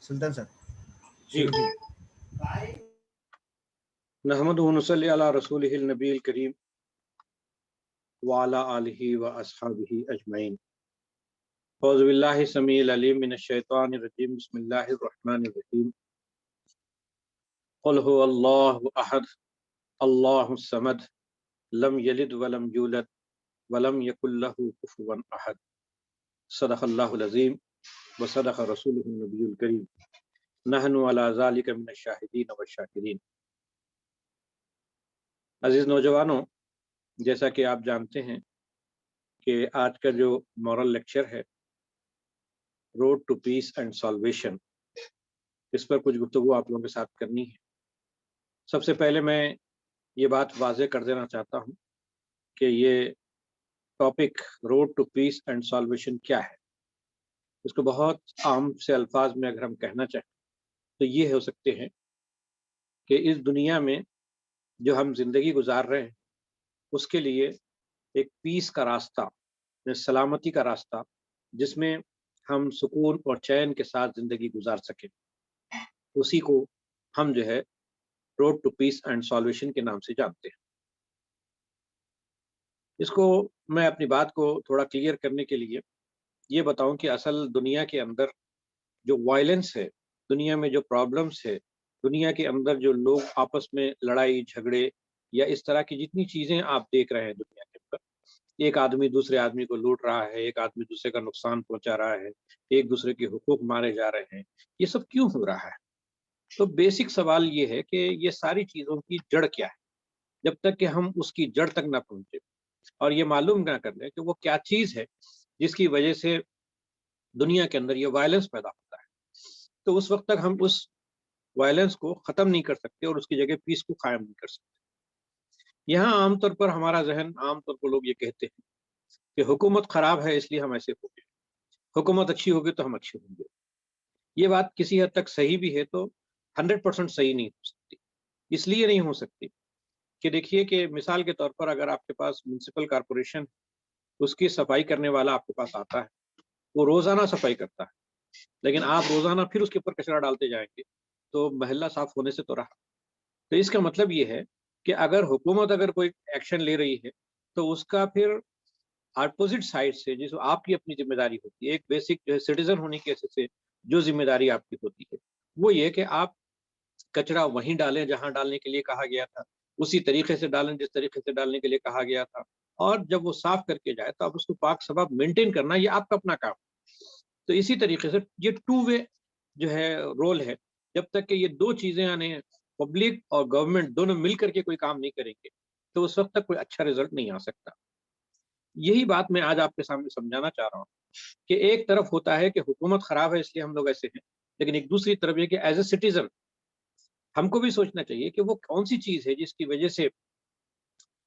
سلطان صاحب جی نحمد و نصلی علی رسولہ النبی الکریم وعلی آلہ و اصحابہ اجمعین. اعوذ باللہ السمیع العلیم من الشیطان الرجیم. بسم اللہ الرحمن الرحیم. قل هو اللہ احد اللہ الصمد لم یلد ولم یولد ولم یکن لہ کفوا احد. صدق اللہ العظیم وصدق رسولہ النبی الکریم. نحن علی ذلک من الشاہدین والشاکرین. عزیز نوجوانوں، جیسا کہ آپ جانتے ہیں کہ آج کا جو مورل لیکچر ہے road to peace and salvation, اس پر کچھ گفتگو آپ لوگوں کے ساتھ کرنی ہے. سب سے پہلے میں یہ بات واضح کر دینا چاہتا ہوں کہ یہ topic road to peace and salvation کیا ہے. اس کو بہت عام سے الفاظ میں اگر ہم کہنا چاہیں تو یہ ہو سکتے ہیں کہ اس دنیا میں جو ہم زندگی گزار رہے ہیں اس کے لیے ایک پیس کا راستہ، سلامتی کا راستہ، جس میں ہم سکون اور چین کے ساتھ زندگی گزار سکیں، اسی کو ہم جو ہے road to peace and salvation کے نام سے جانتے ہیں. اس کو میں اپنی بات کو تھوڑا کلیئر کرنے کے لیے یہ بتاؤں کہ اصل دنیا کے اندر جو وائلنس ہے، دنیا میں جو پرابلمس ہے، دنیا کے اندر جو لوگ آپس میں لڑائی جھگڑے یا اس طرح کی جتنی چیزیں آپ دیکھ رہے ہیں دنیا کے اندر، ایک آدمی دوسرے آدمی کو لوٹ رہا ہے، ایک آدمی دوسرے کا نقصان پہنچا رہا ہے، ایک دوسرے کے حقوق مارے جا رہے ہیں، یہ سب کیوں ہو رہا ہے؟ تو بیسک سوال یہ ہے کہ یہ ساری چیزوں کی جڑ کیا ہے. جب تک کہ ہم اس کی جڑ تک نہ پہنچے اور یہ معلوم نہ کر لیں کہ وہ کیا چیز ہے جس کی وجہ سے دنیا کے اندر یہ وائلنس پیدا ہوتا ہے، تو اس وقت تک ہم اس وائلنس کو ختم نہیں کر سکتے اور اس کی جگہ پیس کو قائم نہیں کر سکتے. یہاں عام طور پر ہمارا ذہن، عام طور پر لوگ یہ کہتے ہیں کہ حکومت خراب ہے اس لیے ہم ایسے ہو گئے، حکومت اچھی ہوگی تو ہم اچھے ہوں گے. یہ بات کسی حد تک صحیح بھی ہے تو 100% صحیح نہیں ہو سکتی. اس لیے نہیں ہو سکتی کہ دیکھیے کہ مثال کے طور پر اگر آپ کے پاس میونسپل کارپوریشن، اس کی صفائی کرنے والا آپ کے پاس آتا ہے، وہ روزانہ صفائی کرتا ہے، لیکن آپ روزانہ پھر اس کے اوپر کچرا ڈالتے جائیں گے تو محلہ صاف ہونے سے تو رہا. تو اس کا مطلب یہ ہے کہ اگر حکومت اگر کوئی ایکشن لے رہی ہے تو اس کا پھر اپوزٹ سائڈ سے جس آپ کی اپنی ذمہ داری ہوتی ہے، ایک بیسک جو ہے سٹیزن ہونے کی حیثیت سے جو ذمہ داری آپ کی ہوتی ہے وہ یہ کہ آپ کچرا وہیں ڈالیں جہاں ڈالنے کے لیے کہا گیا تھا، اسی طریقے سے ڈالیں جس طریقے سے ڈالنے کے لیے کہا گیا تھا، اور جب وہ صاف کر کے جائے تو آپ اس کو پاک صاف مینٹین کرنا یہ آپ کا اپنا کام. تو اسی طریقے سے یہ ٹو وے جو ہے رول ہے. جب تک کہ یہ دو چیزیں یعنی پبلک اور گورنمنٹ دونوں مل کر کے کوئی کام نہیں کریں گے تو اس وقت تک کوئی اچھا رزلٹ نہیں آ سکتا. یہی بات میں آج آپ کے سامنے سمجھانا چاہ رہا ہوں کہ ایک طرف ہوتا ہے کہ حکومت خراب ہے اس لیے ہم لوگ ایسے ہیں، لیکن ایک دوسری طرف یہ کہ ایز اے سٹیزن ہم کو بھی سوچنا چاہیے کہ وہ کون سی چیز ہے جس کی وجہ سے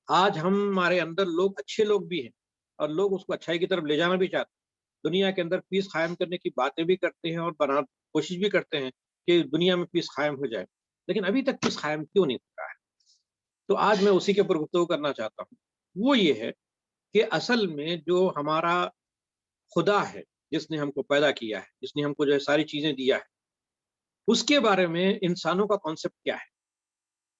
آج ہمارے اندر لوگ اچھے لوگ بھی ہیں اور لوگ اس کو اچھائی کی طرف لے جانا بھی چاہتے ہیں، دنیا کے اندر پیس قائم کرنے کی باتیں بھی کرتے ہیں اور کوشش بھی کرتے ہیں کہ دنیا میں پیس قائم ہو جائے، لیکن ابھی تک پیس قائم کیوں نہیں ہو رہا ہے؟ تو آج میں اسی کے اوپر گفتگو کرنا چاہتا ہوں. وہ یہ ہے کہ اصل میں جو ہمارا خدا ہے، جس نے ہم کو پیدا کیا ہے، جس نے ہم کو جو ہے ساری چیزیں دیا ہے، اس کے بارے میں انسانوں کا کانسیپٹ کیا ہے.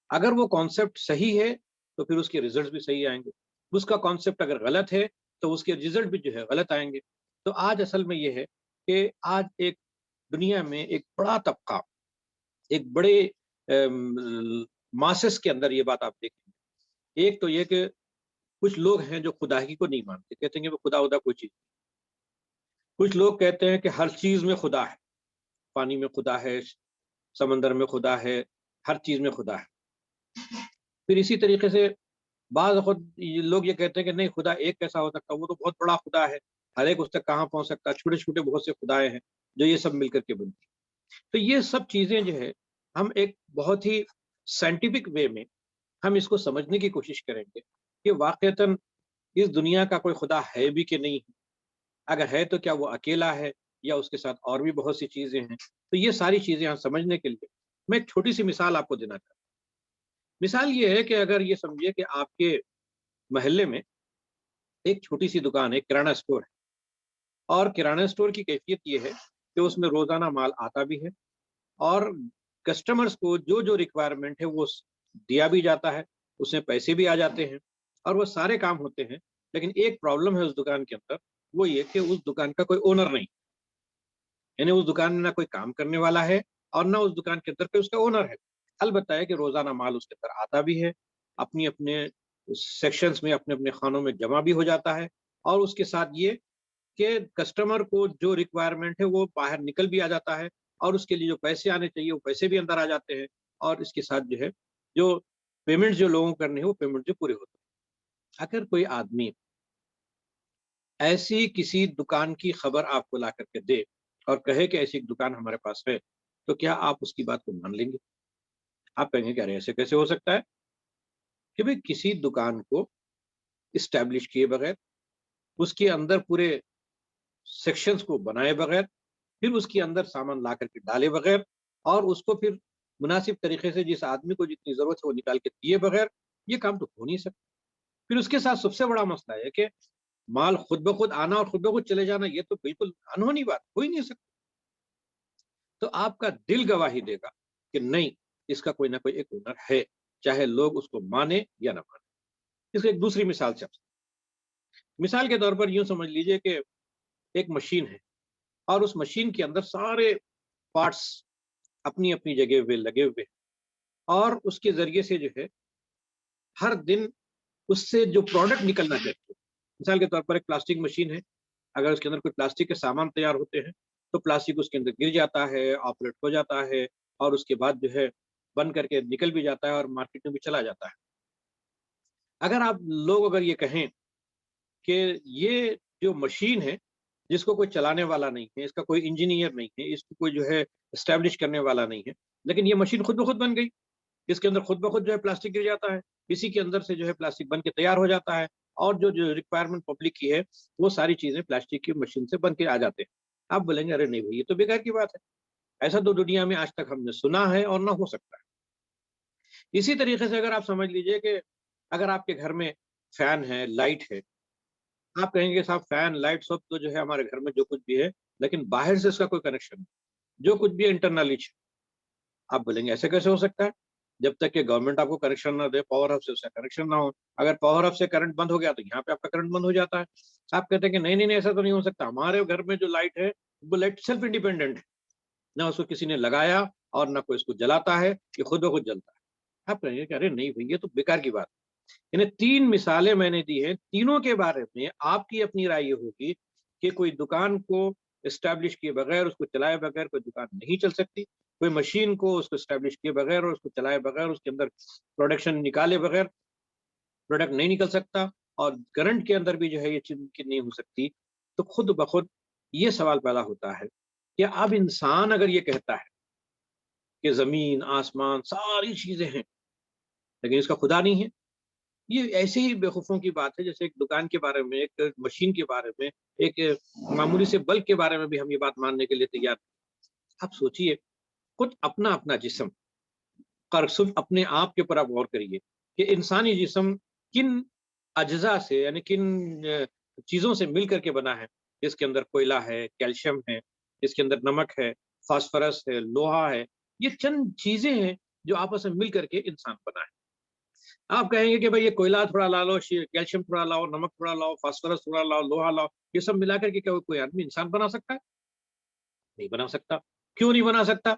اگر وہ کانسیپٹ صحیح ہے تو پھر اس کے ریزلٹس بھی صحیح آئیں گے. اس کا کانسیپٹ اگر غلط ہے تو اس کے ریزلٹ بھی جو ہے غلط آئیں گے. تو آج اصل میں یہ ہے کہ آج ایک دنیا میں ایک بڑا طبقہ، ایک بڑے ماسس کے اندر یہ بات آپ دیکھیں گے. ایک تو یہ کہ کچھ لوگ ہیں جو خدائی کو نہیں مانتے، کہتے ہیں کہ وہ خدا کوئی چیز نہیں. کچھ لوگ کہتے ہیں کہ ہر چیز میں خدا ہے، پانی میں خدا ہے، سمندر میں خدا ہے، ہر چیز میں خدا ہے. پھر اسی طریقے سے بعض خود لوگ یہ کہتے ہیں کہ نہیں، خدا ایک کیسا ہو سکتا، وہ تو بہت بڑا خدا ہے، ہر ایک اس تک کہاں پہنچ سکتا، چھوٹے چھوٹے بہت سے خدائے ہیں جو یہ سب مل کر کے بنتی. تو یہ سب چیزیں جو ہے ہم ایک بہت ہی سائنٹیفک وے میں ہم اس کو سمجھنے کی کوشش کریں گے کہ واقعتاً اس دنیا کا کوئی خدا ہے بھی کہ نہیں ہے. اگر ہے تو کیا وہ اکیلا ہے یا اس کے ساتھ اور بھی بہت سی چیزیں ہیں. تو یہ ساری چیزیں ہم سمجھنے کے لیے میں ایک چھوٹی سی مثال آپ کو دینا چاہتا ہوں. مثال یہ ہے کہ اگر یہ سمجھیے کہ آپ کے محلے میں ایک چھوٹی سی دکان ہے، کرانہ اسٹور ہے. اور کرانہ اسٹور کی کیفیت یہ ہے کہ اس میں روزانہ مال آتا بھی ہے اور کسٹمرز کو جو جو ریکوائرمنٹ ہے وہ دیا بھی جاتا ہے، اس میں پیسے بھی آ جاتے ہیں اور وہ سارے کام ہوتے ہیں. لیکن ایک پرابلم ہے اس دکان کے اندر، وہ یہ کہ اس دکان کا کوئی اونر نہیں، یعنی اس دکان میں نہ کوئی کام کرنے والا ہے اور نہ اس دکان کے اندر کوئی اس کا اونر ہے. البتہ ہے کہ روزانہ مال اس کے اندر آتا بھی ہے، اپنی اپنے سیکشنز میں اپنے اپنے خانوں میں جمع بھی ہو جاتا ہے، اور اس کے ساتھ یہ کہ کسٹمر کو جو ریکوائرمنٹ ہے وہ باہر نکل بھی آ جاتا ہے، اور اس کے لیے جو پیسے آنے چاہیے وہ پیسے بھی اندر آ جاتے ہیں، اور اس کے ساتھ جو ہے جو پیمنٹ جو لوگوں کو کرنے ہیں وہ پیمنٹ جو پورے ہوتے ہیں. اگر کوئی آدمی ایسی کسی دکان کی خبر آپ کو لا کر کے دے اور کہے کہ ایسی ایک دکان ہمارے پاس ہے، تو کیا آپ اس کی بات کو مان لیں گے؟ آپ کہیں گے کہ ارے ایسے کیسے ہو سکتا ہے کہ بھئی کسی دکان کو اسٹیبلش کیے بغیر، اس کے اندر پورے سیکشنز کو بنائے بغیر، پھر اس کے اندر سامان لا کر کے ڈالے بغیر، اور اس کو پھر مناسب طریقے سے جس آدمی کو جتنی ضرورت ہے وہ نکال کے دیے بغیر، یہ کام تو ہو نہیں سکتا. پھر اس کے ساتھ سب سے بڑا مسئلہ ہے کہ مال خود بخود آنا اور خود بخود چلے جانا، یہ تو بالکل انہونی بات، ہو ہی نہیں سکتا. تو آپ کا دل گواہی دے گا کہ نہیں، اس کا کوئی نہ کوئی ایک ہنر ہے، چاہے لوگ اس کو مانے یا نہ مانے. اس کو ایک دوسری مثال سے مثال کے طور پر یوں سمجھ لیجئے کہ ایک مشین ہے اور اس مشین کے اندر سارے پارٹس اپنی اپنی جگہ پہ لگے ہوئے ہیں، اور اس کے ذریعے سے جو ہے ہر دن اس سے جو پروڈکٹ نکلنا چاہیے. مثال کے طور پر ایک پلاسٹک مشین ہے، اگر اس کے اندر کوئی پلاسٹک کے سامان تیار ہوتے ہیں تو پلاسٹک اس کے اندر گر جاتا ہے، آپریٹ ہو جاتا ہے، اور اس کے بعد جو ہے بند کر کے نکل بھی جاتا ہے اور مارکیٹ میں بھی چلا جاتا ہے. اگر آپ لوگ اگر یہ کہیں کہ یہ جو مشین ہے جس کو کوئی چلانے والا نہیں ہے، اس کا کوئی انجینئر نہیں ہے، اس کو کوئی جو ہے اسٹیبلش کرنے والا نہیں ہے، لیکن یہ مشین خود بخود بن گئی، اس کے اندر خود بخود جو ہے پلاسٹک گر جاتا ہے، اسی کے اندر سے جو ہے پلاسٹک بن کے تیار ہو جاتا ہے، اور جو ریکوائرمنٹ پبلک کی ہے وہ ساری چیزیں پلاسٹک کی مشین سے بن کے آ جاتے ہیں. آپ بولیں گے ارے نہیں بھائی، یہ تو بیکار کی بات ہے، ایسا تو دنیا میں آج تک ہم نے سنا ہے اور نہ ہو سکتا ہے. اسی طریقے سے اگر آپ سمجھ لیجئے کہ اگر آپ کے گھر میں فین ہے، لائٹ ہے، آپ کہیں گے صاحب فین لائٹ سب تو جو ہے ہمارے گھر میں جو کچھ بھی ہے، لیکن باہر سے اس کا کوئی کنیکشن نہیں، جو کچھ بھی ہے انٹرنلی. آپ بولیں گے ایسے کیسے ہو سکتا ہے؟ جب تک کہ گورنمنٹ آپ کو کنیکشن نہ دے، پاور ہاؤس سے اس کا کنیکشن نہ ہو، اگر پاور ہاؤس سے کرنٹ بند ہو گیا تو یہاں پہ آپ کا کرنٹ بند ہو جاتا ہے. آپ کہتے ہیں کہ نہیں نہیں نہیں، ایسا تو نہیں ہو سکتا، ہمارے گھر میں جو لائٹ ہے وہ لائٹ سیلف انڈیپینڈنٹ ہے، نہ اس کو کسی نے لگایا اور نہ کوئی اس کو جلاتا ہے، یہ خود بخود جلتا ہے. آپ کہیں گے کہ ارے نہیں بھائی، یہ تو بیکار کی بات ہے. یعنی 3 مثالیں میں نے دی ہیں، تینوں کے بارے میں آپ کی اپنی رائے یہ ہوگی کہ کوئی دکان کو اسٹیبلش کیے بغیر، اس کو چلائے بغیر کوئی دکان نہیں چل سکتی. کوئی مشین کو اس کو اسٹیبلش کیے بغیر اور اس کو چلائے بغیر، اس کے اندر پروڈکشن نکالے بغیر پروڈکٹ نہیں نکل سکتا، اور کرنٹ کے اندر بھی جو ہے یہ چیز ممکن نہیں ہو سکتی. تو خود بخود یہ سوال پیدا ہوتا ہے کہ اب انسان اگر یہ کہتا ہے کہ زمین آسمان ساری چیزیں ہیں لیکن اس کا خدا نہیں ہے، یہ ایسے ہی بیوقوفوں کی بات ہے جیسے ایک دکان کے بارے میں، ایک مشین کے بارے میں، ایک معمولی سے بلب کے بارے میں بھی ہم یہ بات ماننے کے لیے تیار ہیں. آپ سوچئے، خود اپنا اپنا جسم، صرف اپنے آپ کے اوپر آپ غور کریے کہ انسانی جسم کن اجزاء سے، یعنی کن چیزوں سے مل کر کے بنا ہے. اس کے اندر کوئلہ ہے، کیلشیم ہے، اس کے اندر نمک ہے، فاسفورس ہے، لوہا ہے. یہ چند چیزیں ہیں جو آپس میں مل کر کے انسان بنا ہے. آپ کہیں گے کہ بھائی یہ کوئلہ تھوڑا لا لو، کیلشیم تھوڑا لاؤ، نمک تھوڑا لاؤ، فاسفورس تھوڑا لاؤ، لوہا لاؤ، یہ سب ملا کر کے کیا کوئی آدمی انسان بنا سکتا ہے؟ نہیں بنا سکتا. کیوں نہیں بنا سکتا؟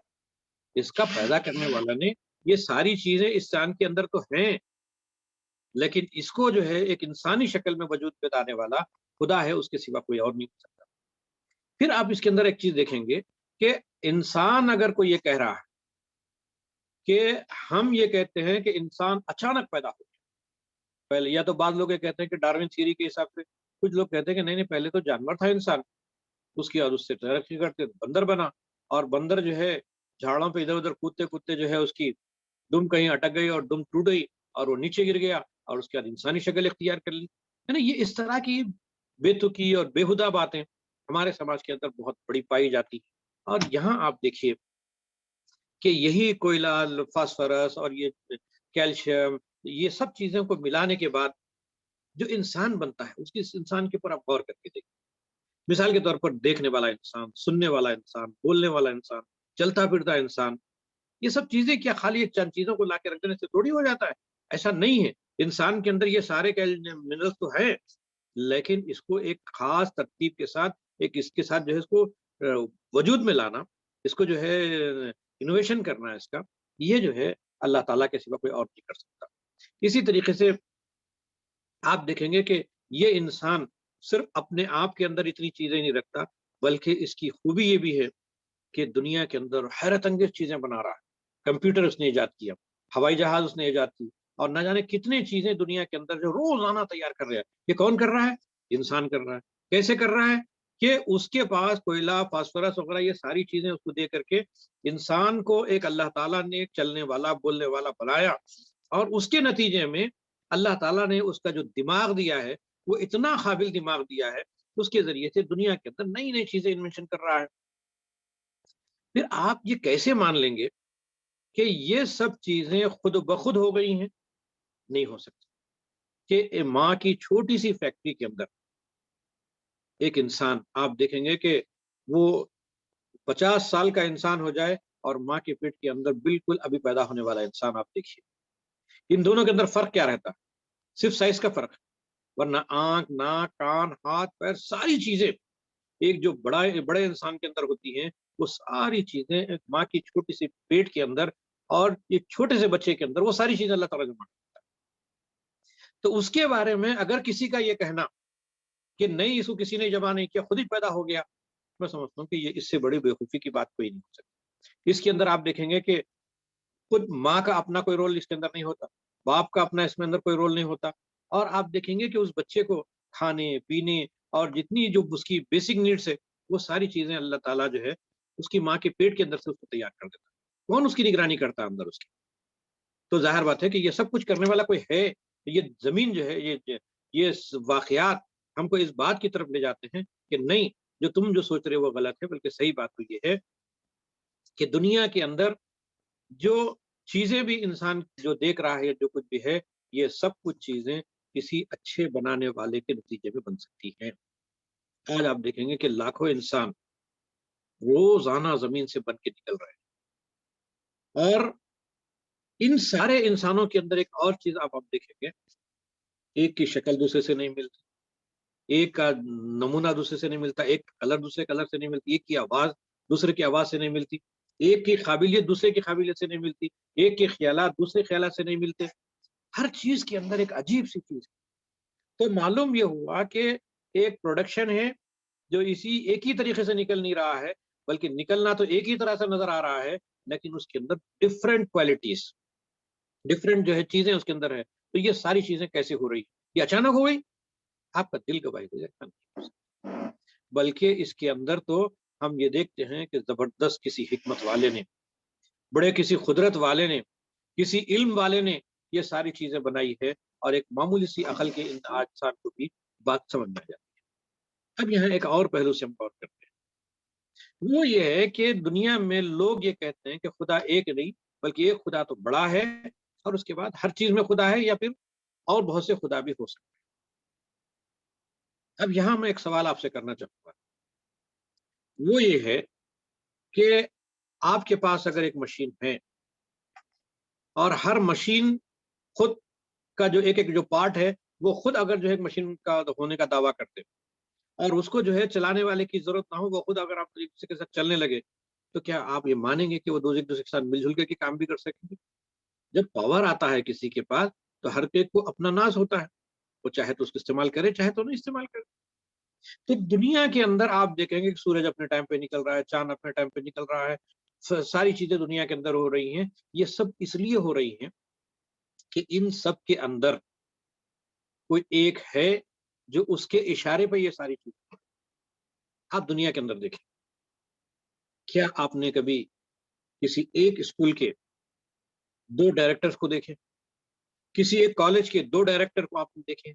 اس کا پیدا کرنے والا نے یہ ساری چیزیں اس انسان کے اندر تو ہیں، لیکن اس کو جو ہے ایک انسانی شکل میں وجود میں لانے والا خدا ہے، اس کے سوا کوئی اور نہیں ہو سکتا. پھر آپ اس کے اندر ایک چیز دیکھیں گے کہ انسان اگر کوئی یہ کہہ رہا ہے کہ ہم یہ کہتے ہیں کہ انسان اچانک پیدا ہو گیا پہلے، یا تو بعض لوگ یہ کہتے ہیں کہ ڈارون تھیوری کے حساب سے، کچھ لوگ کہتے ہیں کہ نہیں نہیں، پہلے تو جانور تھا انسان، اس کی بعد اس سے ترقی کرتے بندر بنا، اور بندر جو ہے جھاڑوں پہ ادھر ادھر کودتے کودتے جو ہے اس کی دم کہیں اٹک گئی اور دم ٹوٹ گئی اور وہ نیچے گر گیا، اور اس کے بعد انسانی شکل اختیار کر لی. یعنی یہ اس طرح کی بے تکی اور بےہودہ باتیں ہمارے سماج کے اندر بہت بڑی پائی جاتی ہیں. اور یہاں آپ دیکھیے کہ یہی کوئلہ، فاسفورس اور یہ کیلشیم، یہ سب چیزوں کو ملانے کے بعد جو انسان بنتا ہے، اس کی انسان کے اوپر آپ غور کر کے دیکھیں. مثال کے طور پر دیکھنے والا انسان، سننے والا انسان، بولنے والا انسان، چلتا پھرتا انسان، یہ سب چیزیں کیا خالی ایک چند چیزوں کو لا کے رکھ دینے سے تھوڑی ہو جاتا ہے؟ ایسا نہیں ہے. انسان کے اندر یہ سارے منرلس تو ہیں، لیکن اس کو ایک خاص ترتیب کے ساتھ، ایک اس کے ساتھ جو ہے اس کو وجود میں لانا، اس کو جو ہے انوویشن کرنا ہے اس کا، یہ جو ہے اللہ تعالیٰ کے سوا کوئی اور نہیں کر سکتا. اسی طریقے سے آپ دیکھیں گے کہ یہ انسان صرف اپنے آپ کے اندر اتنی چیزیں نہیں رکھتا، بلکہ اس کی خوبی یہ بھی ہے کہ دنیا کے اندر حیرت انگیز چیزیں بنا رہا ہے. کمپیوٹر اس نے ایجاد کیا، ہوائی جہاز اس نے ایجاد کی، اور نہ جانے کتنے چیزیں دنیا کے اندر جو روزانہ تیار کر رہا ہے. یہ کون کر رہا ہے؟ انسان کر رہا ہے. کیسے کر رہا ہے؟ کہ اس کے پاس کوئلہ، فاسفورس وغیرہ یہ ساری چیزیں اس کو دے کر کے انسان کو ایک اللہ تعالیٰ نے ایک چلنے والا، بولنے والا بنایا، اور اس کے نتیجے میں اللہ تعالیٰ نے اس کا جو دماغ دیا ہے وہ اتنا قابل دماغ دیا ہے، اس کے ذریعے سے دنیا کے اندر نئی نئی چیزیں انوینشن کر رہا ہے. پھر آپ یہ کیسے مان لیں گے کہ یہ سب چیزیں خود بخود ہو گئی ہیں؟ نہیں ہو سکتی. کہ ماں کی چھوٹی سی فیکٹری کے اندر ایک انسان، آپ دیکھیں گے کہ وہ 50 سال کا انسان ہو جائے اور ماں کے پیٹ کے اندر بالکل ابھی پیدا ہونے والا انسان آپ دیکھیے، ان دونوں کے اندر فرق کیا رہتا ہے؟ صرف سائز کا فرق ہے، ورنہ آنکھ، ناک، کان، ہاتھ، پیر، ساری چیزیں ایک جو بڑے انسان کے اندر ہوتی ہیں، وہ ساری چیزیں ایک ماں کی چھوٹی سی پیٹ کے اندر اور ایک چھوٹے سے بچے کے اندر وہ ساری چیزیں اللہ تعالیٰ جمع کرتا ہے. تو اس کے بارے میں اگر کسی کا یہ کہنا کہ نہیں اس کو کسی نے جمع نہیں کیا، خود ہی پیدا ہو گیا، میں سمجھتا ہوں کہ یہ اس سے بڑی بیوقوفی کی بات کوئی نہیں ہو سکتی. اس کے اندر آپ دیکھیں گے کہ خود ماں کا اپنا کوئی رول اس کے اندر نہیں ہوتا، باپ کا اپنا اس میں اندر کوئی رول نہیں ہوتا، اور آپ دیکھیں گے کہ اس بچے کو کھانے پینے اور جتنی جو اس کی بیسک نیڈس ہے وہ ساری چیزیں اللہ تعالیٰ جو ہے اس کی ماں کے پیٹ کے اندر سے اس کو تیار کر دیتا ہے. کون اس کی نگرانی کرتا ہے اندر اس کی؟ تو ظاہر بات ہے کہ یہ سب کچھ کرنے والا کوئی ہے. یہ زمین جو ہے، یہ واقعات ہم کو اس بات کی طرف لے جاتے ہیں کہ نہیں، جو تم جو سوچ رہے ہو وہ غلط ہے، بلکہ صحیح بات تو یہ ہے کہ دنیا کے اندر جو چیزیں بھی انسان جو دیکھ رہا ہے، جو کچھ بھی ہے، یہ سب کچھ چیزیں کسی اچھے بنانے والے کے نتیجے میں بن سکتی ہیں. آج آپ دیکھیں گے کہ لاکھوں انسان روزانہ زمین سے بن کے نکل رہے ہیں، اور ان سارے انسانوں کے اندر ایک اور چیز آپ دیکھیں گے، ایک کی شکل دوسرے سے نہیں ملتی، ایک کا نمونہ دوسرے سے نہیں ملتا، ایک کلر دوسرے کلر سے نہیں ملتی، ایک کی آواز دوسرے کی آواز سے نہیں ملتی، ایک کی قابلیت دوسرے کی قابلیت سے نہیں ملتی، ایک کے خیالات دوسرے خیالات سے نہیں ملتے. ہر چیز کے اندر ایک عجیب سی چیز ہے. تو معلوم یہ ہوا کہ ایک پروڈکشن ہے جو اسی ایک ہی طریقے سے نکل نہیں رہا ہے، بلکہ نکلنا تو ایک ہی طرح سے نظر آ رہا ہے، لیکن اس کے اندر ڈفرینٹ کوالٹیز، ڈفرینٹ جو ہے چیزیں اس کے اندر ہے. تو یہ ساری چیزیں کیسے ہو رہی؟ یہ اچانک ہو گئی؟ آپ کا دل گواہی ہو جائے، بلکہ اس کے اندر تو ہم یہ دیکھتے ہیں کہ زبردست کسی حکمت والے نے، بڑے کسی قدرت والے نے، کسی علم والے نے یہ ساری چیزیں بنائی ہے، اور ایک معمولی سی عقل کے انسان کو بھی بات سمجھ میں آ جاتی ہے. اب یہاں ایک اور پہلو سے ہم غور کرتے ہیں، وہ یہ ہے کہ دنیا میں لوگ یہ کہتے ہیں کہ خدا ایک نہیں، بلکہ ایک خدا تو بڑا ہے، اور اس کے بعد ہر چیز میں خدا ہے، یا پھر اور بہت سے خدا بھی ہو سکتے ہیں. اب یہاں میں ایک سوال آپ سے کرنا چاہوں گا، وہ یہ ہے کہ آپ کے پاس اگر ایک مشین ہے، اور ہر مشین خود کا جو ایک جو پارٹ ہے وہ خود اگر جو ہے ایک مشین کا ہونے کا دعویٰ کرتے، اور اس کو جو ہے چلانے والے کی ضرورت نہ ہو، وہ خود اگر آپ طریقے کے ساتھ چلنے لگے، تو کیا آپ یہ مانیں گے کہ وہ ایک دوسرے کے ساتھ مل جل کے کام بھی کر سکیں گے؟ جب پاور آتا ہے کسی کے پاس تو ہر ایک کو اپنا ناز ہوتا ہے، وہ چاہے تو اس کو استعمال کرے، چاہے تو نہیں استعمال کرے. تو دنیا کے اندر آپ دیکھیں گے کہ سورج اپنے ٹائم پہ نکل رہا ہے، چاند اپنے ٹائم پہ نکل رہا ہے، ساری چیزیں دنیا کے اندر ہو رہی ہیں. یہ سب اس لیے ہو رہی ہیں کہ ان سب کے اندر کوئی ایک ہے جو اس کے اشارے پہ یہ ساری چیزیں. آپ دنیا کے اندر دیکھیں، کیا آپ نے کبھی کسی ایک اسکول کے 2 ڈائریکٹرز کو دیکھے؟ کسی ایک کالج کے 2 ڈائریکٹر کو آپ نے دیکھے؟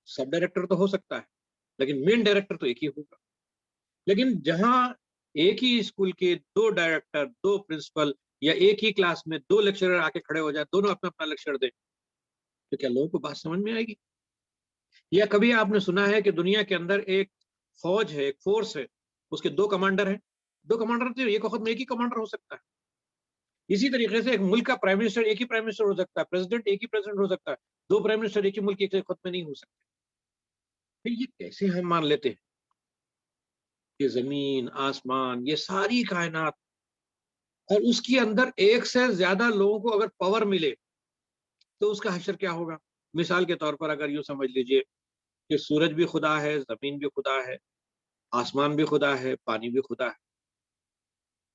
سب ڈائریکٹر تو ہو سکتا ہے، لیکن مین ڈائریکٹر تو ایک ہی ہوگا. لیکن جہاں ایک ہی اسکول کے 2 ڈائریکٹر، 2 پرنسپل، یا ایک ہی کلاس میں 2 لیکچرر آ کے کھڑے ہو جائے، دونوں اپنا اپنا لیکچر دیں، تو کیا لوگوں کو بات سمجھ میں آئے گی؟ یا کبھی آپ نے سنا ہے کہ دنیا کے اندر ایک فوج ہے، ایک فورس ہے، اس کے 2 کمانڈر ہیں، 2 کمانڈر تھے، ایک وقت میں ایک ہی کمانڈر ہو سکتا ہے۔ اسی طریقے سے ایک ملک کا پرائم منسٹر ایک ہی پرائم منسٹر ہو سکتا ہے، پریزیڈنٹ ایک ہی پریزیڈنٹ ہو سکتا ہے، 2 پرائم منسٹر ایک ہی ملک کے خود میں نہیں ہو سکتے۔ پھر یہ کیسے ہم مان لیتے ہیں کہ زمین، آسمان، یہ ساری کائنات، اور اس کے اندر ایک سے زیادہ لوگوں کو اگر پاور ملے تو اس کا حشر کیا ہوگا؟ مثال کے طور پر اگر یوں سمجھ لیجئے کہ سورج بھی خدا ہے، زمین بھی خدا ہے، آسمان بھی خدا ہے، پانی بھی خدا ہے۔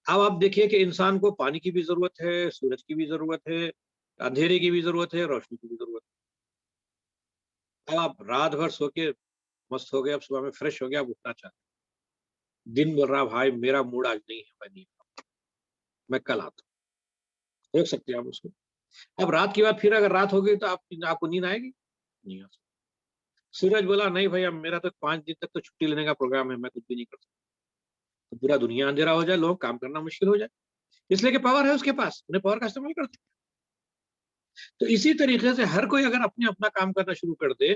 اب آپ دیکھیے کہ انسان کو پانی کی بھی ضرورت ہے، سورج کی بھی ضرورت ہے، اندھیرے کی بھی ضرورت ہے، روشنی کی بھی ضرورت ہے۔ اب آپ رات بھر سو کے مست ہو گئے، اب صبح میں فریش ہو گیا، اب اٹھنا چاہتے ہیں، دن بول رہا بھائی میرا موڈ آج نہیں ہے، میں نہیں میں کل آتا ہوں، دیکھ سکتے ہیں آپ اس کو۔ اب رات کی بات، پھر اگر رات ہو گئی تو آپ کو نیند آئے گی؟ نہیں آ سکتی۔ سورج بولا نہیں بھائی اب میرا تو 5 دن تک تو چھٹی لینے کا پروگرام ہے، میں کچھ بھی نہیں کر سکتا، تو پورا دنیا اندھیرا ہو جائے، لوگ کام کرنا مشکل ہو جائے، اس لیے کہ پاور ہے اس کے پاس، انہیں پاور کا استعمال کرتے۔ تو اسی طریقے سے ہر کوئی اگر اپنے اپنا کام کرنا شروع کر دے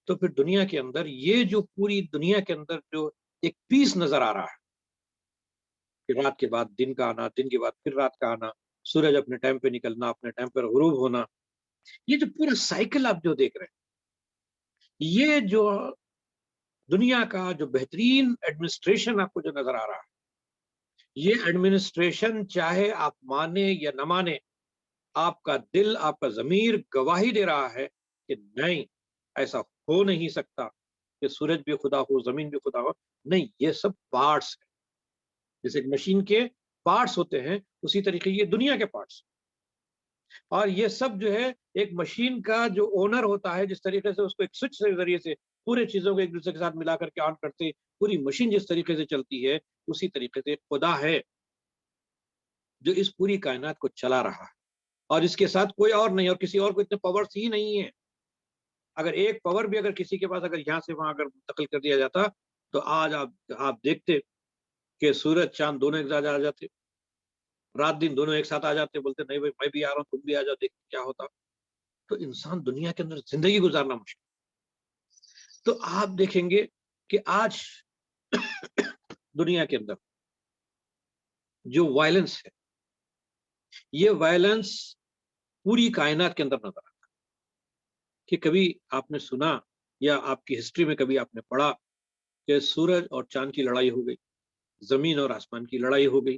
تو پھر دنیا کے اندر یہ جو پوری دنیا کے اندر جو ایک پیس نظر آ رہا ہے کہ رات کے بعد دن کا آنا، دن کے بعد پھر رات کا آنا، سورج اپنے ٹائم پہ نکلنا، اپنے ٹائم پر غروب ہونا، یہ جو پورا سائیکل آپ جو دیکھ رہے ہیں، یہ جو دنیا کا جو بہترین ایڈمنسٹریشن آپ کو جو نظر آ رہا ہے، یہ ایڈمنسٹریشن چاہے آپ مانے یا نہ مانے، آپ کا دل، آپ کا ضمیر گواہی دے رہا ہے کہ نہیں، ایسا ہو نہیں سکتا کہ سورج بھی خدا ہو، زمین بھی خدا ہو، نہیں، یہ سب پارٹس ہیں، جیسے ایک مشین کے پارٹس ہوتے ہیں اسی طریقے یہ دنیا کے پارٹس، اور یہ سب جو ہے ایک مشین کا جو اونر ہوتا ہے، جس طریقے سے اس کو ایک سوئچ کے ذریعے سے پورے چیزوں کو ایک دوسرے کے ساتھ ملا کر کے آن کرتے پوری مشین جس طریقے سے چلتی ہے، اسی طریقے سے خدا ہے جو اس پوری کائنات کو چلا رہا ہے، اور اس کے ساتھ کوئی اور نہیں، اور کسی اور کو اتنے پاورز ہی نہیں ہے۔ اگر ایک پاور بھی اگر کسی کے پاس اگر یہاں سے وہاں اگر منتقل کر دیا جاتا تو آج آپ دیکھتے کہ سورج چاند دونوں ایک ساتھ آ جاتے، رات دن دونوں ایک ساتھ آ جاتے، بولتے نہیں بھائی میں بھی آ رہا ہوں، تم بھی آ جاؤ، دیکھتے کیا ہوتا۔ تو انسان دنیا کے اندر زندگی گزارنا مشکل۔ تو آپ دیکھیں گے کہ آج دنیا کے اندر جو وائلنس ہے، یہ وائلنس پوری کائنات کے اندر نظر آتا ہے کہ کبھی آپ نے سنا یا آپ کی ہسٹری میں کبھی آپ نے پڑھا کہ سورج اور چاند کی لڑائی ہو گئی، زمین اور آسمان کی لڑائی ہو گئی،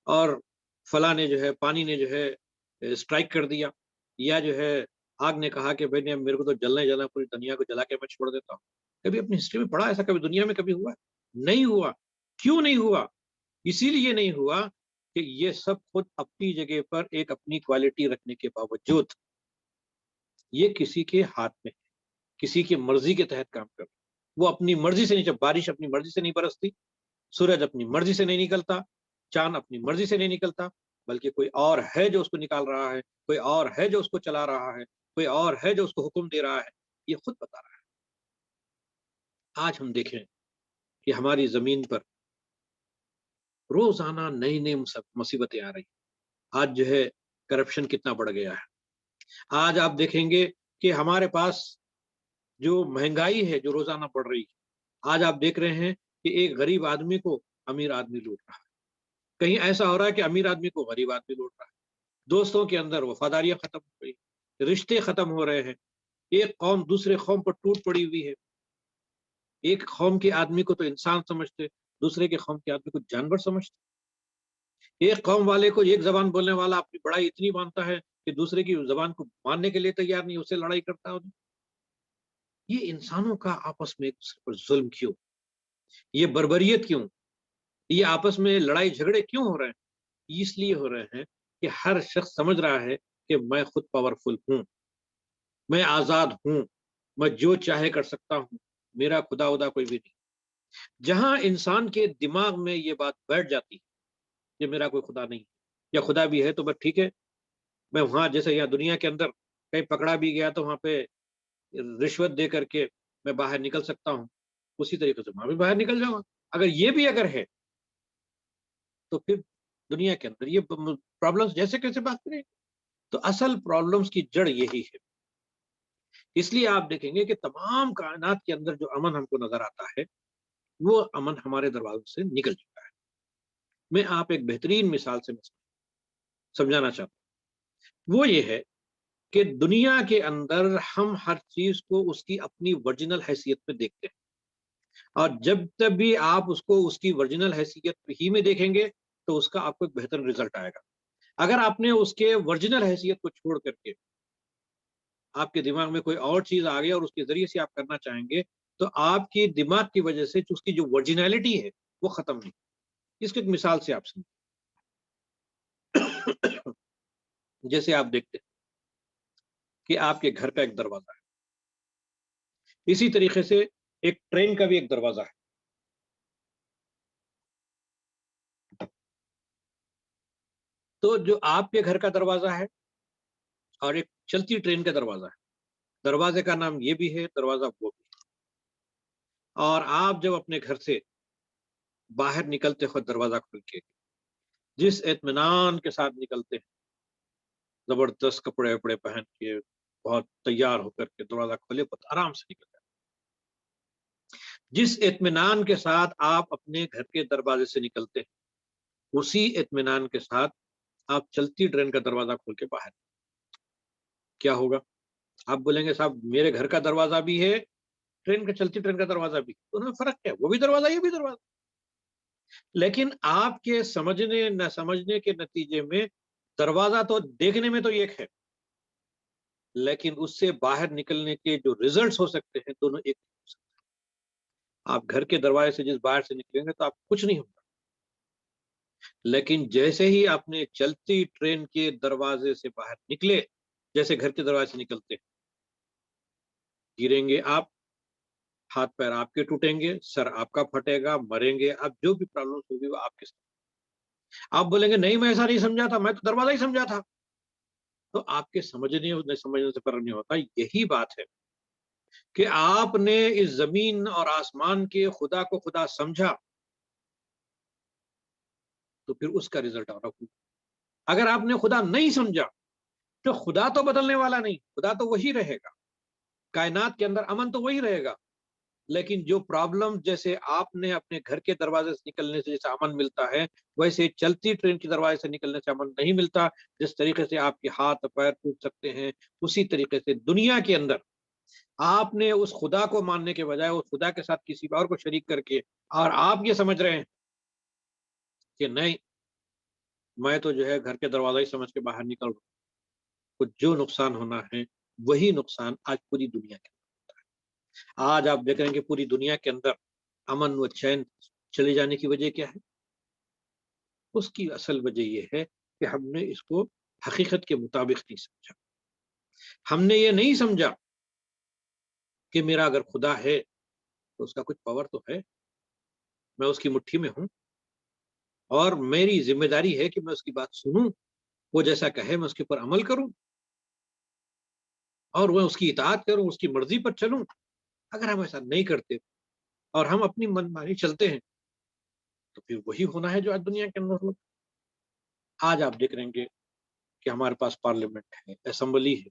اور فلاں نے جو ہے پانی نے جو ہے اسٹرائک کر دیا، یا جو ہے آگ نے کہا کہ بھائی نے میرے کو تو جلنا ہی جلنا، پوری دنیا کو جلا کے میں چھوڑ دیتا ہوں۔ کبھی اپنی ہسٹری میں پڑھا ایسا؟ کبھی دنیا میں کبھی ہوا؟ نہیں ہوا۔ کیوں نہیں ہوا؟ اسی لیے نہیں ہوا کہ یہ سب خود اپنی جگہ پر ایک اپنی کوالٹی رکھنے کے باوجود یہ کسی کے ہاتھ میں ہے، کسی کی مرضی کے تحت کام کر رہا ہے۔ وہ اپنی مرضی سے نہیں، جب بارش اپنی مرضی سے نہیں برستی، سورج اپنی مرضی سے نہیں نکلتا، چاند اپنی مرضی سے نہیں نکلتا، بلکہ کوئی اور ہے جو اس کو نکال رہا ہے، کوئی اور ہے جو اس کو چلا رہا ہے، کوئی اور ہے جو اس کو حکم دے رہا ہے، یہ خود بتا رہا ہے۔ آج ہم دیکھیں کہ ہماری زمین پر روزانہ نئی نئی مصیبتیں آ رہی ہیں۔ آج جو ہے کرپشن کتنا بڑھ گیا ہے۔ آج آپ دیکھیں گے کہ ہمارے پاس جو مہنگائی ہے جو روزانہ بڑھ رہی ہے، آج آپ دیکھ رہے ہیں کہ ایک غریب آدمی کو امیر آدمی لوٹ رہا ہے، کہیں ایسا ہو رہا ہے کہ امیر آدمی کو غریب آدمی لوٹ رہا ہے، دوستوں کے اندر وفاداریاں ختم ہو گئی، رشتے ختم ہو رہے ہیں، ایک قوم دوسرے قوم پر ٹوٹ پڑی ہوئی ہے، ایک قوم کے آدمی کو تو انسان سمجھتے، دوسرے کے قوم کے آدمی کو جانور سمجھتے، ایک قوم والے کو ایک زبان بولنے والا اپنی بڑائی اتنی مانتا ہے کہ دوسرے کی زبان کو ماننے کے لیے تیار نہیں، اسے لڑائی کرتا ہے۔ یہ انسانوں کا آپس میں ایک دوسرے پر ظلم کیوں؟ یہ بربریت کیوں؟ یہ آپس میں لڑائی جھگڑے کیوں ہو رہے ہیں؟ اس لیے ہو رہے ہیں کہ ہر شخص سمجھ رہا ہے کہ میں خود پاورفل ہوں، میں آزاد ہوں، میں جو چاہے کر سکتا ہوں، میرا خدا ودا کوئی بھی نہیں۔ جہاں انسان کے دماغ میں یہ بات بیٹھ جاتی ہے کہ میرا کوئی خدا نہیں یا خدا بھی ہے تو بس ٹھیک ہے، میں وہاں جیسے یہاں دنیا کے اندر کہیں پکڑا بھی گیا تو وہاں پہ رشوت دے کر کے میں باہر نکل سکتا ہوں، اسی طریقے سے وہاں بھی باہر نکل جاؤں گا۔ اگر یہ بھی اگر ہے تو پھر دنیا کے اندر یہ پرابلمس جیسے کیسے بات کریں؟ تو اصل پرابلمس کی جڑ یہی ہے۔ اس لیے آپ دیکھیں گے کہ تمام کائنات کے اندر جو امن ہم کو نظر آتا ہے، وہ امن ہمارے دروازوں سے نکل چکا ہے۔ میں آپ ایک بہترین مثال سے سمجھانا چاہتا ہوں، وہ یہ ہے کہ دنیا کے اندر ہم ہر چیز کو اس کی اپنی ورجنل حیثیت میں دیکھتے ہیں، اور جب بھی آپ اس کو اس کی ورجنل حیثیت ہی میں دیکھیں گے تو اس کا آپ کو ایک بہتر رزلٹ آئے گا۔ اگر آپ نے اس کے ورجنل حیثیت کو چھوڑ کر کے آپ کے دماغ میں کوئی اور چیز آ گئی اور اس کے ذریعے سے آپ کرنا چاہیں گے تو آپ کی دماغ کی وجہ سے اس کی جو ورجنالٹی ہے وہ ختم نہیں۔ اس کو ایک مثال سے آپ سمجھیں۔ جیسے آپ دیکھتے ہیں کہ آپ کے گھر کا ایک دروازہ ہے، اسی طریقے سے ایک ٹرین کا بھی ایک دروازہ ہے۔ تو جو آپ کے گھر کا دروازہ ہے اور ایک چلتی ٹرین کا دروازہ ہے، دروازے کا نام یہ بھی ہے، دروازہ وہ بھی ہے۔ اور آپ جب اپنے گھر سے باہر نکلتے خود دروازہ کھول کے جس اطمینان کے ساتھ نکلتے ہیں، زبردست کپڑے وپڑے پہن کے بہت تیار ہو کر کے دروازہ کھولے بہت آرام سے نکل جائے، جس اطمینان کے ساتھ آپ اپنے گھر کے دروازے سے نکلتے ہیں اسی اطمینان کے ساتھ آپ چلتی ٹرین کا دروازہ کھول کے باہر کیا ہوگا؟ آپ بولیں گے صاحب میرے گھر کا دروازہ بھی ہے، ٹرین کا چلتی ٹرین کا دروازہ بھی، تو ان میں فرق کیا ہے؟ وہ بھی دروازہ یہ بھی دروازہ۔ لیکن آپ کے سمجھنے نہ سمجھنے کے نتیجے میں دروازہ تو دیکھنے میں تو ایک ہے، لیکن اس سے باہر نکلنے کے جو ریزلٹس ہو سکتے ہیں دونوں ایک نہیں ہو سکتے۔ آپ گھر کے دروازے سے جس باہر سے نکلیں گے تو آپ کچھ نہیں ہوگا، لیکن جیسے ہی آپ نے چلتی ٹرین کے دروازے سے باہر نکلے، جیسے گھر کے دروازے سے نکلتے ہیں، گریں گے آپ، ہاتھ پیر آپ کے ٹوٹیں گے، سر آپ کا پھٹے گا، مریں گے آپ، جو بھی پرابلم ہوگی وہ آپ کے ساتھ۔ آپ بولیں گے نہیں میں ایسا نہیں سمجھا تھا، میں تو دروازہ ہی سمجھا تھا، تو آپ کے سمجھنے سے فرق نہیں ہوتا۔ یہی بات ہے کہ آپ نے اس زمین اور آسمان کے خدا کو خدا سمجھا تو پھر اس کا رزلٹ آ رہا ہے۔ اگر آپ نے خدا نہیں سمجھا تو خدا تو بدلنے والا نہیں، خدا تو وہی رہے گا، کائنات کے اندر امن تو وہی رہے گا، لیکن جو پرابلم جیسے آپ نے اپنے گھر کے دروازے سے نکلنے سے جیسے امن ملتا ہے، ویسے چلتی ٹرین کے دروازے سے نکلنے سے امن نہیں ملتا۔ جس طریقے سے آپ کے ہاتھ پیر ٹوٹ سکتے ہیں، اسی طریقے سے دنیا کے اندر آپ نے اس خدا کو ماننے کے بجائے اس خدا کے ساتھ کسی اور کو شریک کر کے اور آپ یہ سمجھ رہے ہیں کہ نہیں میں تو جو ہے گھر کے دروازہ ہی سمجھ کے باہر نکل رہا ہوں، تو جو نقصان ہونا ہے وہی نقصان آج پوری دنیا کے اندر ہے۔ آج آپ دیکھ رہے ہیں کہ پوری دنیا کے اندر امن و چین چلے جانے کی وجہ کیا ہے؟ اس کی اصل وجہ یہ ہے کہ ہم نے اس کو حقیقت کے مطابق نہیں سمجھا۔ ہم نے یہ نہیں سمجھا کہ میرا اگر خدا ہے تو اس کا کچھ پاور تو ہے، میں اس کی مٹھی میں ہوں اور میری ذمہ داری ہے کہ میں اس کی بات سنوں، وہ جیسا کہے میں اس کے اوپر عمل کروں اور وہ اس کی اطاعت کروں، اس کی مرضی پر چلوں۔ اگر ہم ایسا نہیں کرتے اور ہم اپنی من مانی چلتے ہیں تو پھر وہی ہونا ہے جو آج دنیا کے اندر ہوتا ہے۔ آج آپ دیکھ رہے ہیں کہ ہمارے پاس پارلیمنٹ ہے، اسمبلی ہے،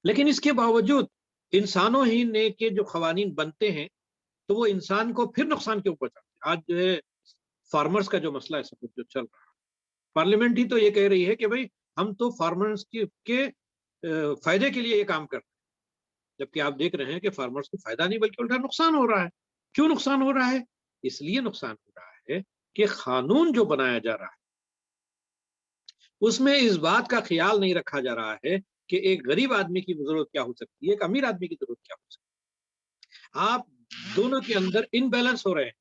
لیکن اس کے باوجود انسانوں ہی نے کے جو قوانین بنتے ہیں تو وہ انسان کو پھر نقصان کیوں پہنچاتے ہیں؟ آج جو ہے فارمرز کا جو مسئلہ ہے سب جو چل رہا ہے، پارلیمنٹ ہی تو یہ کہہ رہی ہے کہ بھئی ہم تو فارمرز کے فائدے کے لیے یہ کام کرتے ہیں، جبکہ آپ دیکھ رہے ہیں کہ فارمرز کو فائدہ نہیں بلکہ الٹا نقصان ہو رہا ہے۔ کیوں نقصان ہو رہا ہے؟ اس لیے نقصان ہو رہا ہے کہ قانون جو بنایا جا رہا ہے اس میں اس بات کا خیال نہیں رکھا جا رہا ہے کہ ایک غریب آدمی کی ضرورت کیا ہو سکتی ہے، ایک امیر آدمی کی ضرورت کیا ہو سکتی ہے۔ آپ دونوں کے اندر ان بیلنس ہو رہے ہیں،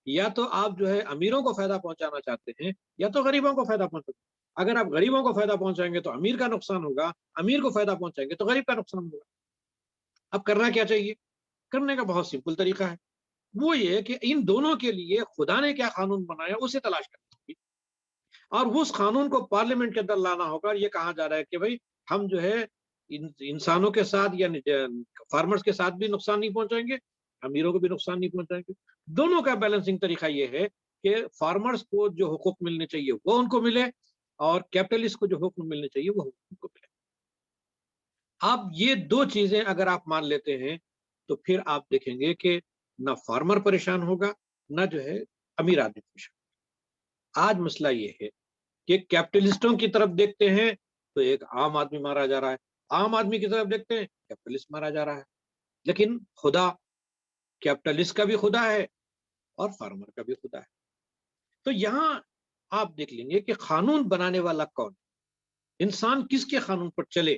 یا تو آپ جو ہے امیروں کو فائدہ پہنچانا چاہتے ہیں یا تو غریبوں کو فائدہ پہنچاتے ہیں۔ اگر آپ غریبوں کو فائدہ پہنچائیں گے تو امیر کا نقصان ہوگا، امیر کو فائدہ پہنچائیں گے تو غریب کا نقصان ہوگا۔ اب کرنا کیا چاہیے؟ کرنے کا بہت سمپل طریقہ ہے، وہ یہ کہ ان دونوں کے لیے خدا نے کیا قانون بنایا اسے تلاش کرنا ہوگی اور اس قانون کو پارلیمنٹ کے اندر لانا ہوگا۔ اور یہ کہا جا رہا ہے کہ بھئی ہم جو ہے انسانوں کے ساتھ یعنی فارمرز کے ساتھ بھی نقصان نہیں پہنچائیں گے، امیروں کو بھی نقصان نہیں پہنچائیں گے۔ دونوں کا بیلنسنگ طریقہ یہ ہے کہ فارمرز کو جو حقوق ملنے چاہیے وہ ان کو ملے اور کیپٹلسٹ کو جو حقوق ملنے چاہیے وہ حقوق ان کو ملے۔ اب یہ دو چیزیں اگر آپ مان لیتے ہیں تو پھر آپ دیکھیں گے کہ نہ فارمر پریشان ہوگا، نہ جو ہے امیر آدمی پریشان۔ آج مسئلہ یہ ہے کہ کیپٹلسٹوں کی طرف دیکھتے ہیں تو ایک عام آدمی مارا جا رہا ہے، عام آدمی کی طرف دیکھتے ہیں کیپٹلسٹ مارا جا رہا ہے۔ لیکن خدا کیپٹلسٹ کا بھی خدا ہے اور فارمر کا بھی خدا ہے۔ تو یہاں آپ دیکھ لیں گے کہ قانون بنانے والا کون ہے، انسان کس کے قانون پر چلے،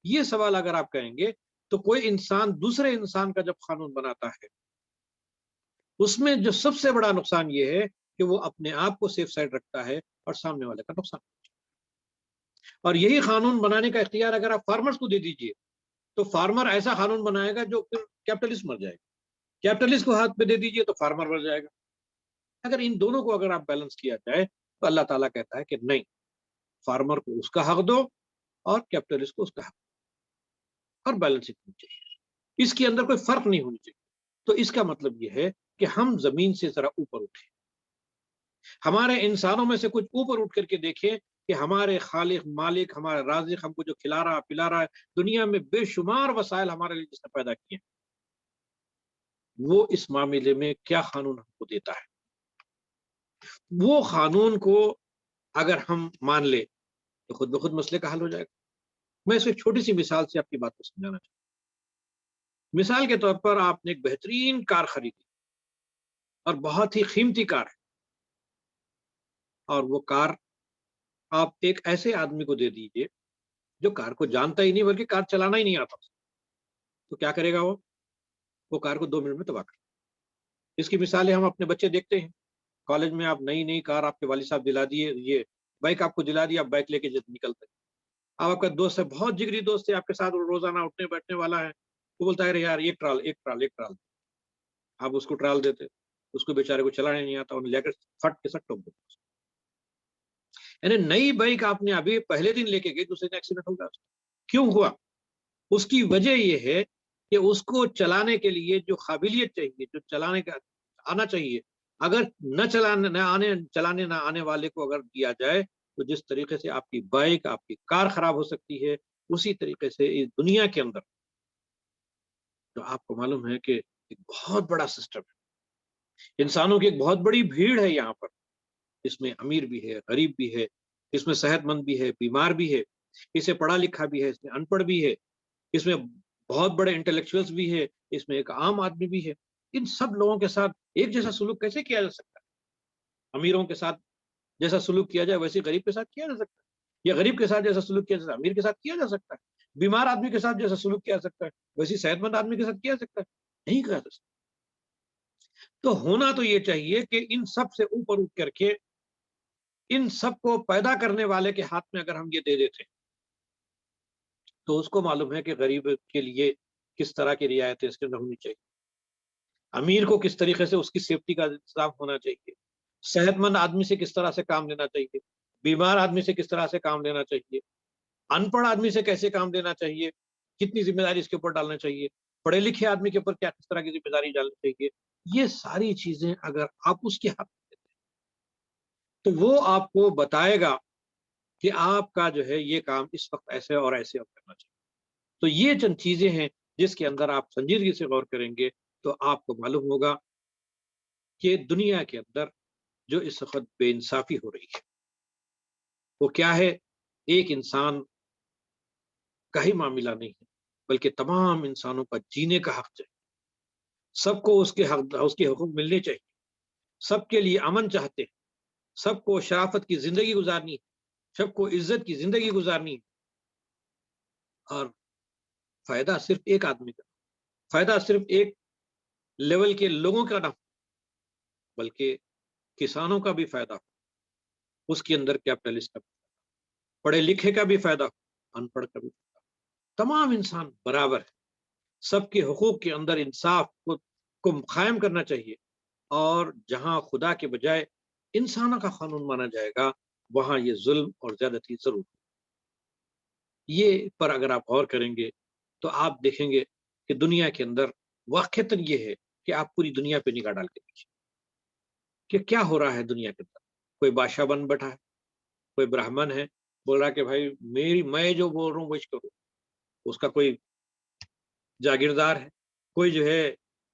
یہ سوال اگر آپ کہیں گے تو کوئی انسان دوسرے انسان کا جب قانون بناتا ہے اس میں جو سب سے بڑا نقصان یہ ہے کہ وہ اپنے آپ کو سیف سائڈ رکھتا ہے اور سامنے والے کا نقصان۔ اور یہی قانون بنانے کا اختیار اگر آپ فارمرز کو دے دیجئے تو فارمر ایسا قانون بنائے گا جو پھر کیپٹلسٹ مر جائے گا، کیپٹلسٹ کو ہاتھ پہ دے دیجئے تو فارمر مر جائے گا۔ اگر ان دونوں کو اگر آپ بیلنس کیا جائے تو اللہ تعالیٰ کہتا ہے کہ نہیں، فارمر کو اس کا حق دو اور کیپٹلسٹ کو اس کا حق دو، اور بیلنس ہونی چاہیے، اس کے اندر کوئی فرق نہیں ہونی چاہیے۔ تو اس کا مطلب یہ ہے کہ ہم زمین سے ذرا اوپر اٹھیں، ہمارے انسانوں میں سے کچھ اوپر اٹھ کر کے دیکھیں کہ ہمارے خالق مالک ہمارا رازق ہم کو جو کھلا رہا پلا رہا ہے، دنیا میں بے شمار وسائل ہمارے لیے جس نے پیدا کیے ہیں، وہ اس معاملے میں کیا قانون ہم کو دیتا ہے۔ وہ قانون کو اگر ہم مان لیں تو خود بخود مسئلے کا حل ہو جائے گا۔ میں اس ایک چھوٹی سی مثال سے آپ کی بات کو سمجھانا چاہتا ہوں۔ مثال کے طور پر آپ نے ایک بہترین کار خریدی اور بہت ہی قیمتی کار ہے، اور وہ کار آپ ایک ایسے آدمی کو دے دیجئے جو کار کو جانتا ہی نہیں بلکہ کار چلانا ہی نہیں آتا، تو کیا کرے گا؟ وہ کار کو 2 منٹ میں تباہ کر۔ اس کی مثالیں ہم اپنے بچے دیکھتے ہیں، کالج میں آپ نئی نئی کار آپ کے والد صاحب دلا دیے، یہ بائک آپ کو دلا دی، آپ بائک لے کے نکلتے ہیں۔ اب آپ کا دوست ہے، بہت جگری دوست ہے، آپ کے ساتھ روزانہ اٹھنے بیٹھنے والا ہے، وہ بولتا ہے یار ایک ٹرال، آپ اس کو ٹرال دیتے، اس کو بیچارے کو چلانے نہیں آتا، انہیں لے کر فٹ کے سٹ ٹوک دیتے۔ یعنی نئی بائک آپ نے ابھی پہلے دن لے کے گئے، دوسرے دن ایکسیڈنٹ ہو گیا۔ کیوں ہوا؟ اس کی وجہ یہ ہے کہ اس کو چلانے کے لیے جو قابلیت چاہیے، جو چلانے کا آنا چاہیے، اگر چلانے نہ آنے والے کو اگر دیا جائے تو جس طریقے سے آپ کی بائک آپ کی کار خراب ہو سکتی ہے، اسی طریقے سے اس دنیا کے اندر جو آپ کو معلوم ہے کہ ایک بہت بڑا سسٹم ہے، انسانوں کی ایک بہت بڑی بھیڑ ہے یہاں پر، اس میں امیر بھی ہے، غریب بھی ہے، اس میں صحت مند بھی ہے، بیمار بھی ہے، اس میں پڑھا لکھا بھی ہے، اس میں ان پڑھ بھی ہے، اس میں بہت بڑے انٹلیکچوئلز بھی ہے، اس میں ایک عام آدمی بھی ہے۔ ان سب لوگوں کے ساتھ ایک جیسا سلوک کیسے کیا جا سکتا ہے؟ امیروں کے ساتھ جیسا سلوک کیا جائے ویسے غریب کے ساتھ کیا جا سکتا ہے، یا غریب کے ساتھ جیسا سلوک کیا جیسا امیر کے ساتھ کیا جا سکتا ہے، بیمار آدمی کے ساتھ جیسا سلوک کیا جا سکتا ہے ویسی صحت مند آدمی کے ساتھ کیا جا سکتا ہے؟ نہیں کیا جا سکتا۔ تو ہونا تو یہ چاہیے کہ ان سب سے اوپر اٹھ کر کے ان سب کو پیدا کرنے والے کے ہاتھ میں اگر ہم یہ دے دیتے تو اس کو معلوم ہے کہ غریب کے لیے کس طرح کی رعایتیں اس کے اندر ہونی چاہیے، امیر کو کس طریقے سے اس کی سیفٹی کا انتظام ہونا چاہیے، صحت مند آدمی سے کس طرح سے کام لینا چاہیے، بیمار آدمی سے کس طرح سے کام لینا چاہیے، ان پڑھ آدمی سے کیسے کام لینا چاہیے، کتنی ذمہ داری اس کے اوپر ڈالنا چاہیے، پڑھے لکھے آدمی کے اوپر کیا کس طرح کی ذمہ داری ڈالنی چاہیے، یہ ساری چیزیں اگر آپ اس کے ہاتھ میں دیتے ہیں تو وہ آپ کو بتائے گا کہ آپ کا جو ہے یہ کام اس وقت ایسے اور ایسے اور کرنا چاہیے۔ تو یہ چند چیزیں ہیں جس کے اندر آپ سنجیدگی سے غور کریں گے تو آپ کو معلوم ہوگا کہ دنیا کے اندر جو اس وقت بے انصافی ہو رہی ہے وہ کیا ہے؟ ایک انسان کا ہی معاملہ نہیں ہے بلکہ تمام انسانوں کا جینے کا حق چاہیے، سب کو اس کے حقوق ملنے چاہیے، سب کے لیے امن چاہتے ہیں، سب کو شرافت کی زندگی گزارنی ہے، سب کو عزت کی زندگی گزارنی ہے، اور فائدہ صرف ایک آدمی کا، فائدہ صرف ایک لیول کے لوگوں کا نہ بلکہ کسانوں کا بھی فائدہ ہو، اس کے اندر کیپٹلسٹ کا بھی، پڑھے لکھے کا بھی فائدہ ہو، ان پڑھ کا بھی فائدہ ہو، تمام انسان برابر ہے، سب کے حقوق کے اندر انصاف کو قائم کرنا چاہیے، اور جہاں خدا کے بجائے انسانوں کا قانون مانا جائے گا وہاں یہ ظلم اور زیادتی ضرور ہے۔ یہ پر اگر آپ غور کریں گے تو آپ دیکھیں گے کہ دنیا کے اندر واقعتاً یہ ہے کہ آپ پوری دنیا پہ نگاہ ڈال کے دیکھیں کہ کیا ہو رہا ہے دنیا کے اندر۔ کوئی بادشاہ بن بیٹھا ہے، کوئی برہمن ہے بول رہا کہ بھائی میں جو بول رہا ہوں وہ کرو، اس کا کوئی جاگیردار ہے، کوئی جو ہے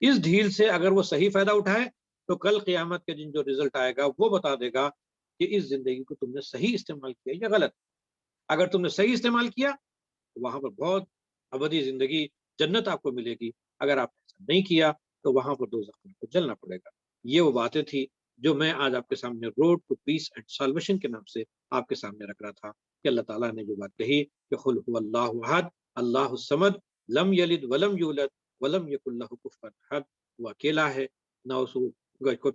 اس ڈھیل سے اگر وہ صحیح فائدہ اٹھائے تو کل قیامت کے دن جو رزلٹ آئے گا وہ بتا دے گا کہ اس زندگی کو تم نے صحیح استعمال کیا یا غلط. اگر تم نے صحیح استعمال کیا تو وہاں پر بہت ابدی زندگی جنت آپ کو ملے گی. اگر آپ نے ایسا نہیں کیا تو وہاں پر دوزخ میں آپ کو جلنا پڑے گا. یہ وہ باتیں تھی جو میں آج آپ کے سامنے road to peace and salvation کے نام سے آپ کے سامنے رکھ رہا تھا کہ اللہ تعالیٰ نے جو بات کہی کہ قل هو اللہ احد اللہ الصمد لم یلد ولم یولد ولم یکن لہ کفوا احد. وہ اکیلا ہے، نہ اس کو کوئی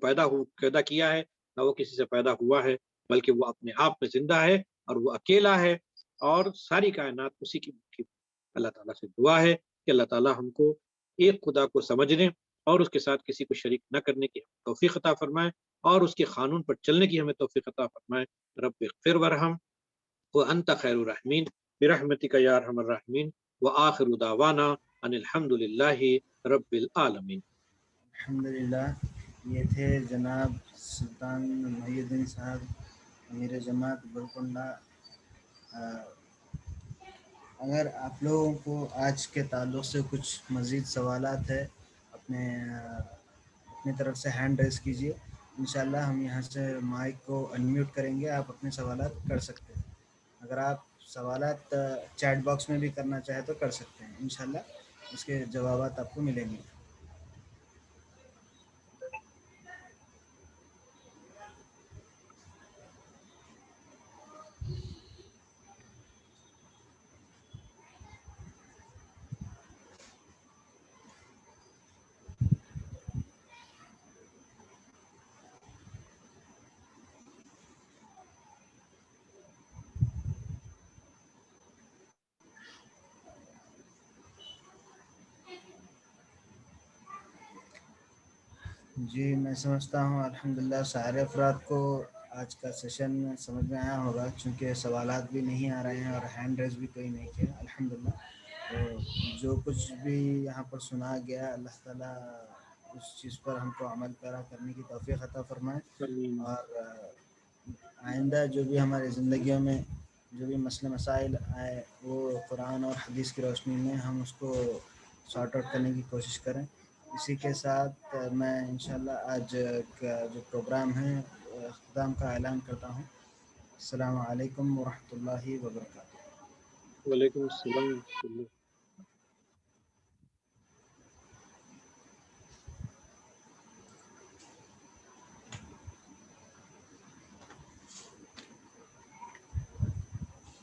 پیدا کیا ہے، نہ وہ کسی سے پیدا ہوا ہے، بلکہ وہ اپنے آپ میں زندہ ہے اور وہ اکیلا ہے اور ساری کائنات اسی کی مٹھی میں. اللہ تعالیٰ سے دعا ہے کہ اللہ تعالیٰ ہم کو ایک خدا کو سمجھنے اور اس کے ساتھ کسی کو شریک نہ کرنے کی توفیق عطا فرمائے اور اس کے قانون پر چلنے کی ہمیں توفیق عطا فرمائے. رب اغفر ورحم وانت خیر الرحمین برحمتک یا ارحم الراحمین وآخر دعوانا ان الحمد للہ رب العالمین. الحمدللہ. یہ تھے جناب سلطان محی الدین صاحب امیر جماعت گولکنڈہ. اگر آپ لوگوں کو آج کے تعلق سے کچھ مزید سوالات ہے اپنی طرف سے ہینڈ ریز کیجیے. انشاءاللہ ہم یہاں سے مائک کو انمیوٹ کریں گے، آپ اپنے سوالات کر سکتے ہیں. اگر آپ سوالات چیٹ باکس میں بھی کرنا چاہیں تو کر سکتے ہیں، انشاءاللہ اس کے جوابات آپ کو ملیں گے. جی میں سمجھتا ہوں الحمدللہ سارے افراد کو آج کا سیشن سمجھ میں آیا ہوگا، چونکہ سوالات بھی نہیں آ رہے ہیں اور ہینڈ ریز بھی کوئی نہیں کیا. الحمدللہ تو جو کچھ بھی یہاں پر سنا گیا اللہ تعالیٰ اس چیز پر ہم کو عمل پیرا کرنے کی توفیق عطا فرمائے. اور آئندہ جو بھی ہماری زندگیوں میں جو بھی مسئلے مسائل آئے وہ قرآن اور حدیث کی روشنی میں ہم اس کو سارٹ آؤٹ کرنے کی کوشش کریں. اسی کے ساتھ میں انشاءاللہ آج کا جو پروگرام ہے اختتام کا اعلان کرتا ہوں. السلام علیکم ورحمۃ اللہ وبرکاتہ. وعلیکم السلام.